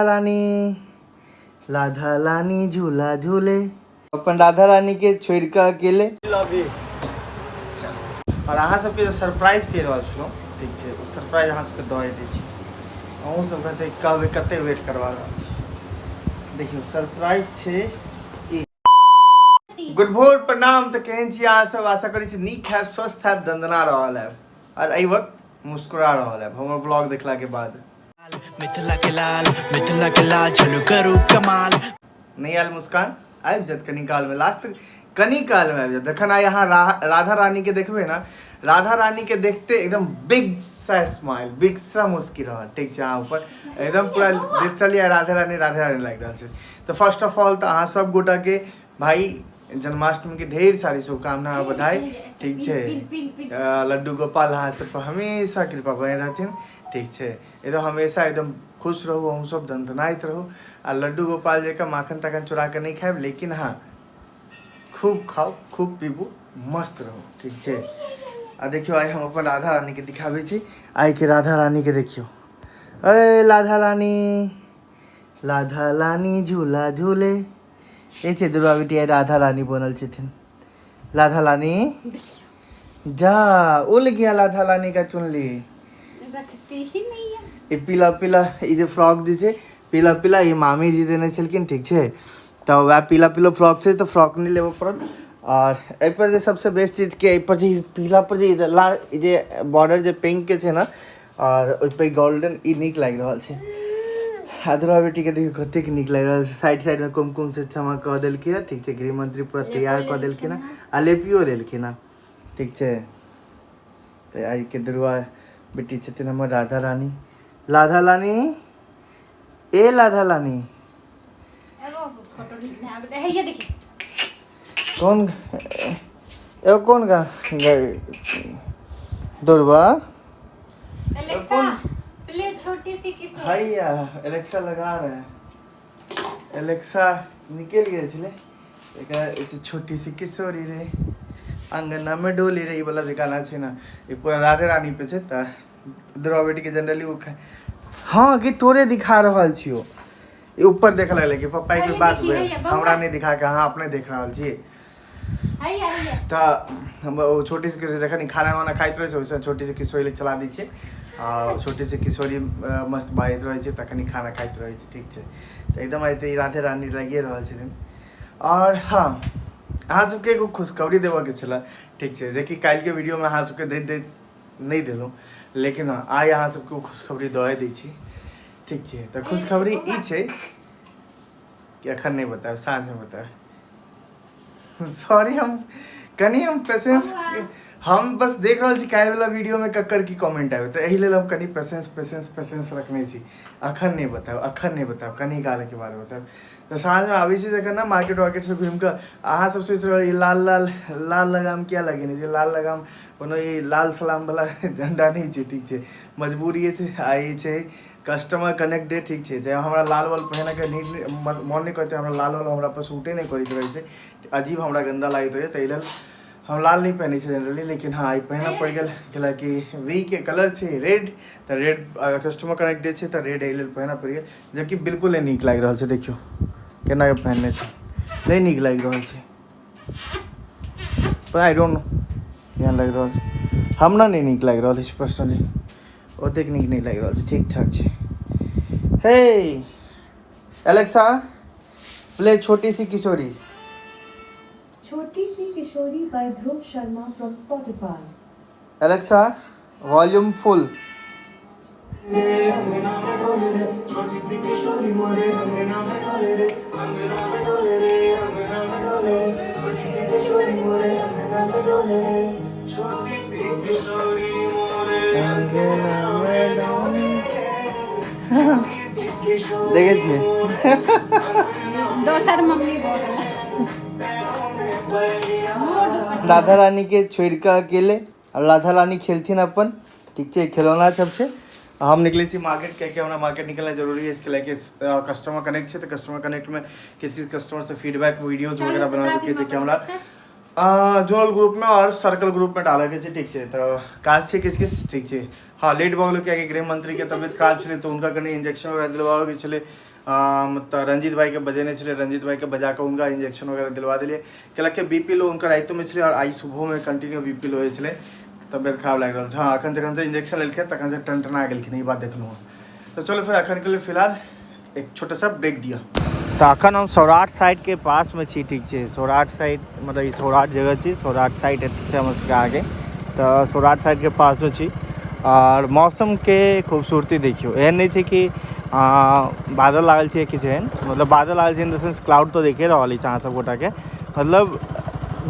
रानी राधा रानी झूला झूले अपन राधा रानी के छोड़ के अकेले और अहाँ सबके जो सरप्राइज के रहल छलहुँ ठीक छै ओ सरप्राइज अहाँ सबके दऽ दै छी अहूँ सब कहते कहबै कते वेट करवा रहल छी देखियौ सरप्राइज छै गुड भोर प्रणाम। तऽ केहन छी अहाँ सब, आशा करै छी नीक हैब, स्वस्थ हैब, दंदना रहल हैब और एहि वक्त मुस्कुरा रहल हैब हमर ब्लॉग देखला के बाद। मिथिला के लाल चलू करू कमाल। नहीं आयल मुस्कान आबि जायत कनी काल में, लास्ट कनी काल में आबि जायत। जखन आइ अहाँ राधा रानी के देखबै ना, राधा रानी के देखते एकदम बिग सा स्माइल, बिग सा मुस्की रहत ठीक छै अहाँ ऊपर, एकदम पूरा लिटरली राधा रानी लागि रहल छै। तो फर्स्ट ऑफ ऑल तो अहाँ सब गोटा के भाई जन्माष्टमी के ढेर सारी शुभकामना और बधाई ठीक छै। लड्डू गोपाल अहाँ सब पर हमेशा कृपा बने रहथिन ठीक छै, एकदम हमेशा एकदम खुश रहू, हम सब दंदनाइत रहू। आ लड्डू गोपाल जैका माखन ताखन चुरा के नहीं खाएब, लेकिन हाँ खूब खाओ, खूब पीबू, मस्त रहू ठीक छै। आ देखियो आइ हम अपन राधा रानी के दिखाबै छी। आइ के राधा रानी के देखियो, अरे राधा रानी झूला झूले। ये छै दुर्गा बेटी राधा रानी बनल छथिन। राधा रानी जा उल गया, राधा रानी का चुनली रखती ही नहीं है। ये पीला पीला ये जो फ्रॉक दी छै पीला पीला ये मामी जी देने छलखिन ठीक छै। तो वह पीला पीला फ्रॉक छै तो फ्रॉक नहीं लेबऽ पड़ल। और एहि पर जे सबसे बेस्ट चीज के एहि पर जे पीला पर जे बॉर्डर जे पिंक के छै ना और ओहि पर गोल्डन ई नीक लागि रहल छै। दुर्गा बेटी के देखियो कतेक नीक लागि रहल छै, साइड साइड में कुमकुम से चमक कऽ देलकै है ठीक छै। गृह मंत्री पूरा तैयार कऽ देलखिन है आ लेपियो लेलखिन है ठीक छै। तो आई के दुर्गा बेटी छथिन हमर राधा रानी। राधा रानी ए राधा रानी एगो फोटो निकाल है, ये देखिए कौन एगो कौन गा दुर्गा एलेक्सा प्ले छोटी सी किशोरी। भैया एलेक्सा लगा रहे हैं, एलेक्सा निकल गए छले एक छोटी सी किशोरी रे अंगना में डोली रे, वाला जे गाना छै ना ये पूरा राधे रानी पे छै। त दुर्गा बेटी के जनरली वो हाँ कि तोरे दिखा रहल छियो, ये ऊपर देख लगले कि पप्पा के बात हमरा नहीं दिखा के अहाँ अपने देख रहल छी। त हम छोटी सी किशोरी जखन खाना वाना खाइत रहे छै छोटी सी किशोरी चला दी छै और छोटी सी किशोरी मस्त बाजैत रहे छै तखन खाना खाइत रहे छै ठीक छै। तो एकदम आते राधे रानी लगिए रहल छथिन। और हाँ अहाँ सबके एगो खुशखबरी देबऽ के छलै ठीक छै, जेकि काल्हि के वीडियो में अहाँ सबके नहीं देलहुँ, लेकिन हाँ आइ अहाँ सबके खुशखबरी दऽ दै छी ठीक छै। तो खुशखबरी ई छै कि अखन नहीं बताएब, साँझ में बताएब। सॉरी हम पेशेंस हम बस देख रहा छी काल्हि वाला वीडियो में ककर की कमेंट आबे, तो एहि लेल हम कनी पेशेंस रखने छी। अखन नहीं बताएब कनी काल के बाद बताएब। तो साँझ में आबै छी जखन ना मार्केट वार्केट से घूम कऽ अहाँ सब सोचि रहल लाल लगाम क्या लगेने छै, लाल लगाम कोनो ई लाल सलाम वाला झंडा नहीं छै ठीक छै, मजबूरी छै। आ ई छै कस्टमर कनेक्ट डे ठीक छै, जब हमरा लाल वाल पहने के मन नहीं करते, हमरा लाल वाला हमरा पर सूटे नहीं करैत रहे छै, अजीब हमरा गंदा लागैत रहे, ताहि लेल हम लाल नहीं पहने छै जनरली। लेकिन हाँ आई पहना पड़ गेल कैला कि वी के कलर छै रेड, तो रेड कस्टमर कनेक्ट डे छै तो रेड एहि लेल पहना पड़ गेल, जबकि बिल्कुल नहीं नीक लागि रहल छै। देखियो केना के पहनने छै, नहीं नीक लागि रहल छै, पर आई डोंट नो केहन लागि रहल छै, हमरा नहीं नीक लागि रहल छै पर्सनली, ओतेक नीक नहीं लागि रहल छै, ठीक ठाक छै। हे एलेक्सा प्ले छोटी सी किशोरी। छोटी सी किशोरी by Dhruv Sharma from Spotify. Alexa, volume full. छोटी सी किशोरी मोरे अंगना में डोले रे, अंगना में डोले रे, अंगना में डोले, छोटी सी किशोरी मोरे अंगना में डोले रे, छोटी सी किशोरी मोरे अंगना में डोले देखे छिए दोसर मम्मी बोल राधा रानी के छोड़ के अकेले और राधा रानी खेलथिन अपन ठीक छै, खिलौना सब छै। हम निकले छी मार्केट, क्या हमरा मार्केट निकलना जरूरी है इसके लेके कस्टमर कनेक्ट है, तो कस्टमर कनेक्ट में किस कस्टमर से फीडबैक वीडियोज वगैरह बना के देखिए हमरा जोनल ग्रुप में और सर्कल ग्रुप में डाले के ठीक है। तो काज है किस ठीक है। हाँ लेट भऽ गेल कियाकि गृह मंत्री के तबियत खराब छलै, तो उनका कनी इंजेक्शन वगैरह दिलवाबे के छलै तो रंजीत भाई के बजेने छे, रंजीत भाई के बजा के उनका इंजेक्शन वगैरह दिलवा दिलिए कैला के बीपी लो उनका राइतो में छे और आई सुबह में कंटिन्यू बीपी लो होय छे, तबियत खराब लग रहा है। हाँ अखन जखन से इंजेक्शन लेलके तखन से टनटना गेलखिन, ई बात देखलहुँ। तो चलो फिर अखन के लिए फिलहाल एक छोटा सा ब्रेक दिया। तो अखन हम सौराठ साइड के पास में छी, ठीक है। सौराठ साइड मतलब ई सौराठ जगह छी, सौराठ साइड है हम उसके आगे। तो सौराठ साइड के पास में छी और मौसम के खूबसूरती देखियो, एहन नहीं है कि बादल लागल छै किछु एहन, मतलब बादल लागल छै इन द सेंस क्लाउड तो देखे रहल छी अहाँ सब गोटा के, मतलब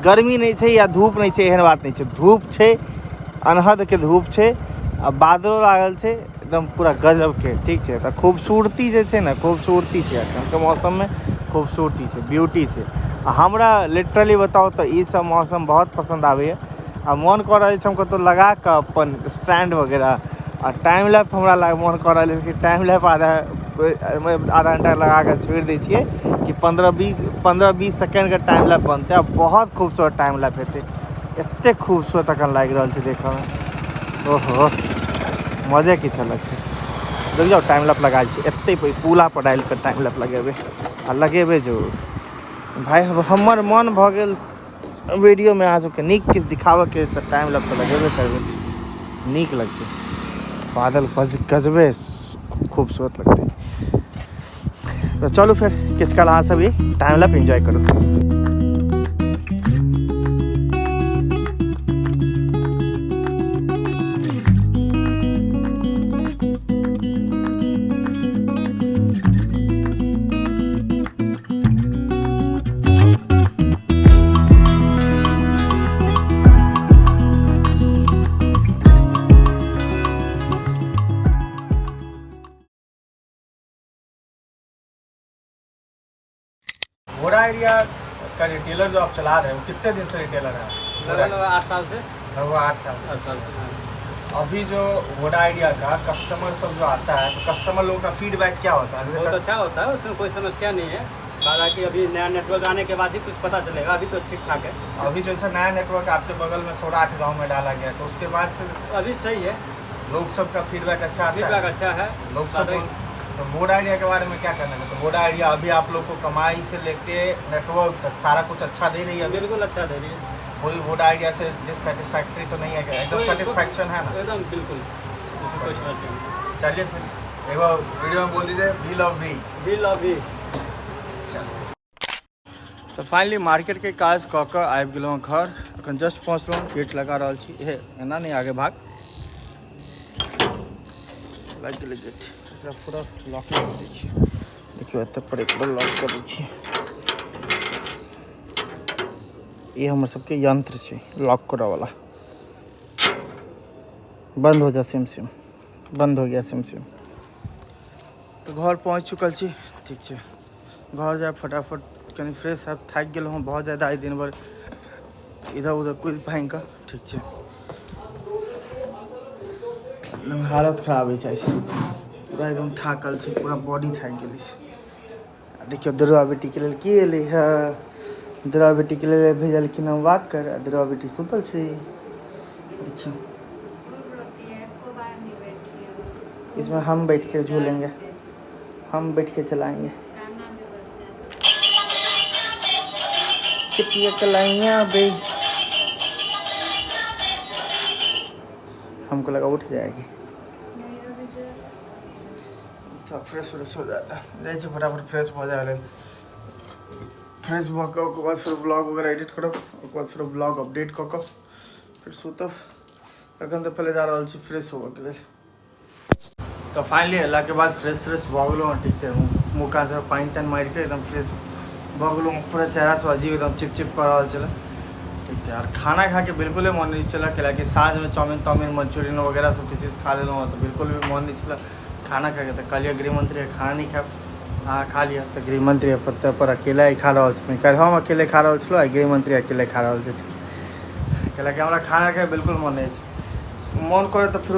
गर्मी नहीं है या धूप नहीं है एहन बात नहीं है, धूप है अनहद के धूप है आ बादलो लागल है एकदम पूरा गजब के, ठीक है। तो खूबसूरती जे छै ना, खूबसूरती है अखन के मौसम में, खूबसूरती है, ब्यूटी है। हमरा लिटरली बताओ तो ई सब मौसम बहुत पसंद आवे आ मन कर रहा है हम कतौ लगा के अपन स्टैंड वगैरह और टाइम लैप हमरा मन कर रहा है कि टाइम लैप आधा घंटा लगा कर छोड़ दी छे कि 15-20 सेकेंड का टाइम लैप बनते हैं। बहुत खूबसूरत टाइम लैप हेतै, एते खूबसूरत अखन लागि रहल छै देखऽ में, ओहो मजे किछु अलग छै। देख जाओ टाइम लैप लगा छी एते पुला पर डालि के टाइम लैप लगेबै आ लगेबै जरूर भाई। हमर मन भऽ गेल वीडियो में अहाँ सबके नीक किछु दिखाबऽ के तऽ टाइम लैप तऽ लगेबे करबै, नीक लगतै। बादल गजबे खूबसूरत लगते। तो चलो फिर किस कल हाँ सभी टाइम लैप एंजॉय करो। घोड़ा एरिया का रिटेलर जो आप चला रहे हो कितने दिन से रिटेलर है? लगभग 8 साल से। लगभग 8 साल से। 8 साल से। अभी जो घोड़ा आइडिया का कस्टमर सब जो आता है तो कस्टमर लोगों का फीडबैक क्या होता है? बहुत अच्छा होता है, उसमें कोई समस्या नहीं है। हालांकि अभी नया नेटवर्क आने के बाद ही कुछ पता चलेगा, अभी तो ठीक ठाक है। अभी जैसे नया नेटवर्क आपके बगल में सौराठ गाँव में डाला गया तो उसके बाद से अभी सही है, लोग सब का फीडबैक अच्छा आता फीडबैक है? अच्छा है। लोग सब तो घोड़ा आइडिया के बारे में क्या कहना है? तो घोड़ा आइडिया अभी आप लोग को कमाई से लेके नेटवर्क तक सारा कुछ अच्छा दे रही है? बिल्कुल अच्छा दे रही है। कोई घोड़ा आइडिया से डिससेटिस्फैक्ट्री तो नहीं है क्या? एकदम सेटिस्फैक्शन है ना? एकदम बिल्कुल, इसमें कोई समस्या नहीं। चलिए फिर एगो वीडियो में बोल दीजिए we love we. We love we. तो फाइनली मार्केट के काज कऽ कऽ आबि गेलहुँ घर, अखन जस्ट पहुँचलहुँ, गेट लगा रहल छी। हे एना नहीं आगे भाग, लागि गेलै गेट, एकरा पूरा लॉक कर दै छी। देखियो एतऽ पर एक बार लॉक कर दै छी। ये हमर सबके यंत्र छै लॉक करऽ वाला। बंद हो जा सिम सिम, बंद हो गया सिम सिम। तो घर पहुँच चुकल छी, ठीक छै। घर जाए फटाफट कनी फ्रेश है, थाकि गेल हूँ बहुत ज़्यादा, आई दिन भर इधर उधर कुछ भांग कऽ, ठीक छै। हालत खराब है पूरा, एकदम थाकल छै, पूरा बॉडी थाकि गेल छै। देखियो दुर्गा बेटी के लेल की एलै है, दुर्गा बेटी के लेल भेजलखिन हम वॉक कर, दुर्गा बेटी सुतल छै। देखियो इसमें हम बैठ के झूलेंगे, हम बैठ के चलाएंगे। चिटिया कलाइयाँ बे, हमको लगा उठ जाएगी। तो फ्रेश व्रेश हो जाता है, जाए फटाफट फ्रेश हो जाए। फ्रेश भऽ कऽ ओकर बाद फिर ब्लॉग वगैरह एडिट करब, ओकर बाद फिर ब्लॉग अपडेट कऽ कऽ फिर सुतब। अखन तो पहले जा रहल छी फ्रेश होबऽ के लेल। तो फाइनली अयला के बाद फ्रेश फ्रेश भऽ गेलहुँ, ठीक छै। मुँह कान से पानि तानि मारि के एकदम फ्रेश भऽ गेलहुँ, पूरा चेहरा सब अजीब एकदम चिप चिप कऽ रहल छलै, ठीक छै। और खाना खा के बिल्कुल मन नहीं छलै, कैलाकि साँझ में चाउमिन ताउमिन मंचूरियन वगैरह सब चीज़ खा लेलहुँ, तो बिल्कुल भी मन नहीं छलै खाना खा के। तो कहलिए गृह मंत्री खाना नहीं खाएब, हाँ खा लिया। तो गृह मंत्री पर अकेला ही खा रहा छथिन, कल हम अकेले खा रहा छलहुँ, गृह मंत्री अकेले खा रहा छथिन, कैलाकि हमरा खाना खाए बिल्कुल मन नहीं छै। मन करे तो फिर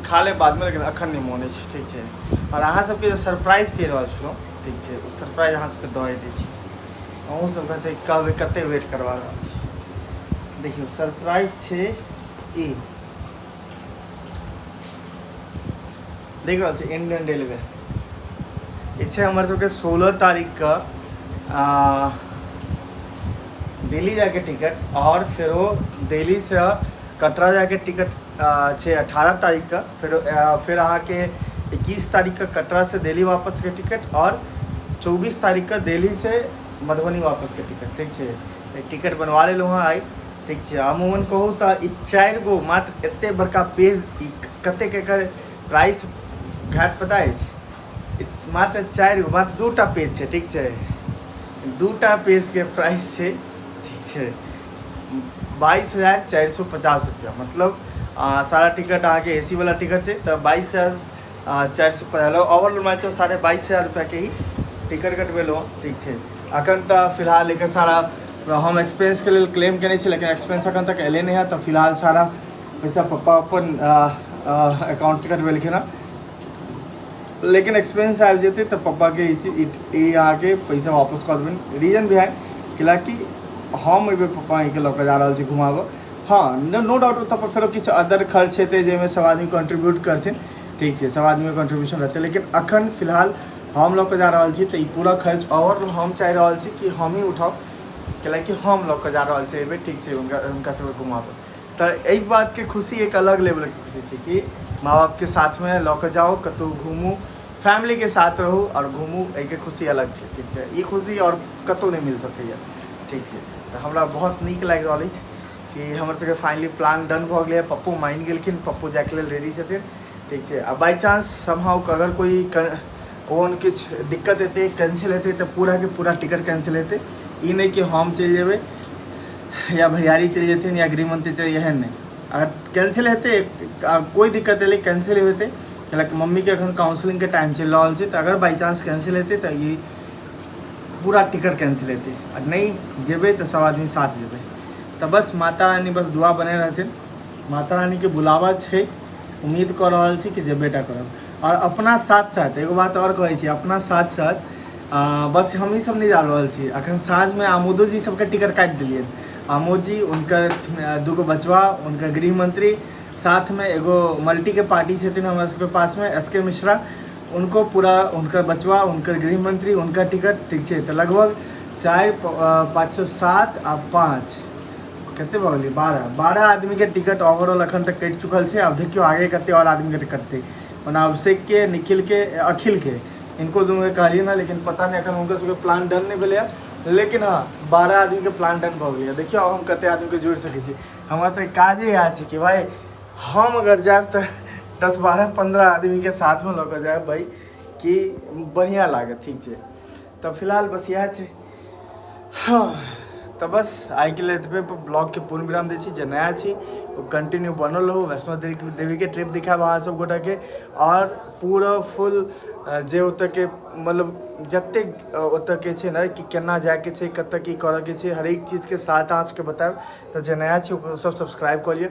खा ले बाद में, लेकिन अखन नहीं मन छै, ठीक छै। और अहाँ सबके सरप्राइज कहि रहल छलहुँ, ठीक छै, ओ सरप्राइज अहाँ सबके दऽ दै छी। अहूँ सब कहते कहबै कते वेट करवा रहल छी। देखियो सरप्राइज छै ई, देख रहल छी इंडियन रेलवे, इच्छे हमारे सबके 16 तारीख का दिल्ली जाके टिकट और फिर वो दिल्ली से कटरा जाके टिकट 18 तारीख का फिर आहाँ के 21 तारीख का कटरा से दिल्ली वापस के टिकट और 24 तारीख का दिल्ली से मधुबनी वापस के टिकट ठीक है। टिकट बनवा ले लो हाँ आई ठीक है। अमूमन कहूँ तो 4 गो मात्र एते बड़का पेज कते के प्राइस घाट पता है मात्र 4 गो मात्र 2टा पेज है ठीक है। 2टा पेज के प्राइस से ठीक है 22,450 रुपया मतलब सारा टिकट आगे AC वाला टिकट से तो 22,450 ओवरऑल मैच 22,500 रुपया के ही टिकट कटवेलो ठीक है। अखन तो फिलहाल एक सारा हम एक्सपेंस के लिए क्लेम कने छी लेकिन एक्सपेंस अखन तक एले नहीं है तो फिलहाल सारा पैसा पप्पा अपन अकाउंट से कटवेलखिन ना लेकिन एक्सपेंस आ जेते तो पप्पा के आके पैसा वापस कर देबन। रीजन भी है कि हम एबे पप्पा के लऽ के जा रहल छी घुमाबऽ हाँ नो डाउट तब फिर किछु अदर खर्च हेतै जाहिमे सब आदमी कंट्रीब्यूट करथिन ठीक है। सब आदमी कंट्रीब्यूशन रहते लेकिन अखन फिलहाल हम लऽ के जा रहल छी तो पूरा खर्च और हम चाह रहल छी कि हम ही उठाओ कि हम लऽ के जा रहल छी एबे ठीक है उनका सब घुमाबऽ। तो एहि बात के खुशी एक अलग लेवल के खुशी थी कि माँ बाप के साथ में लऽ के जाओ कतौ घूमू फैमिली के साथ रहू और घूमू एहि खुशी अलग है ठीक है। ये खुशी और कतौ नहीं मिल सकैए ठीक है। तो हमरा बहुत नीक लागि रहल अछि कि हमर सबके फाइनली प्लान डन भऽ गेलै। पप्पू मान गेलखिन पप्पू जाके लेल रेडी छथिन ठीक है। आ बाई चांस समहाउ अगर कोई ओहन किछु दिक्कत हेतै कैंसिल हेतै तो पूरा के पूरा टिकट कैंसिल हेतै। ई नहीं कि हम चलि जेबै या भैयारी चलि जेथिन या गृहमंत्री चलि एहन नहीं। अगर कैंसिल हेतै कोई दिक्कत एलै कैंसिल हेतै कैलाकि मम्मी के एखन काउंसलिंग के टाइम चलि रहल छै तो अगर बाई चांस कैंसिल हेतै तो ये पूरा टिकट कैंसिल हेतै और नहीं जेबै तो सब आदमी साथ जेबै। तो बस माता रानी बस दुआ बने रहथिन माता रानी के बुलावा छै उम्मीद कर रहल छी कि जेबेटा करब। और अपना साथ साथ एगो बात और कहै छी अपना साथ साथ बस हम ही सब नहीं जा रहल छी। अखन साँझ में आमोदो जी सबके टिकट काटि दिलियन। आमोद जी उनकर 2 गो बचवा उनका गृह मंत्री साथ में एगो मल्टी के पार्टी छथिन हमारा सबके पास में SK मिश्रा उनको पूरा उनका बचवा उनकर गृह मंत्री उनका टिकट ठीक है। तो लगभग 4 5 7 आ 5 कते भऽ गेलै 12 आदमी के टिकट ओवरऑल अखन तक कटि चुकल है। अब देखियो आगे कते और आदमी के टिकट थे ओना अभिषेक के निखिल के अखिल के इनको दोनों के कहलिए ना लेकिन पता नहीं अखन उनका सबके प्लान डन नहीं भेलै लेकिन हाँ 12 आदमी के प्लान डन भऽ गेलै। देखियो हम कते आदमी के जोड़ि सकै छी। हमरा तो काजे इएह छै कि भाई हम अगर जाएब तो 10 12 15 आदमी के साथ में लऽ कऽ जाएब भाई कि बढ़िया लागत ठीक है। तो फिलहाल बस इएह छै हाँ। तो बस आई के लिए ब्लॉग के पूर्ण विराम दै छी। जे नया छी वो कंटिन्यू बनल रहू वैष्णो देवी के ट्रिप दिखाब अहाँ सब गोटा के और पूरा फुल जे ओतऽ के मतलब जतेक ओतऽ के छै ना कि केना जाए के छै कतऽ की करऽ के छै हर एक चीज के साथ अहाँ सबके बताएब। तो जे नया छी ओ सब सब्सक्राइब कर लिअ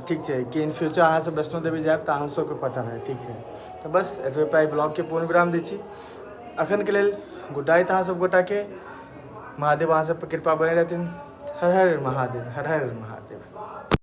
ठीक है कि इन फ्यूचर अहाँ सब वैष्णो देवी जाएब तो अहाँ सबके पता रहे ठीक है। तो बस एतबे पर ब्लॉग के पूर्ण विराम दै छी। अखन के लेल गुड नाइट अहाँ सब गोटा के। महादेव अहाँ सब पर कृपा बने रहथिन। हर हर महादेव हर हर महादेव।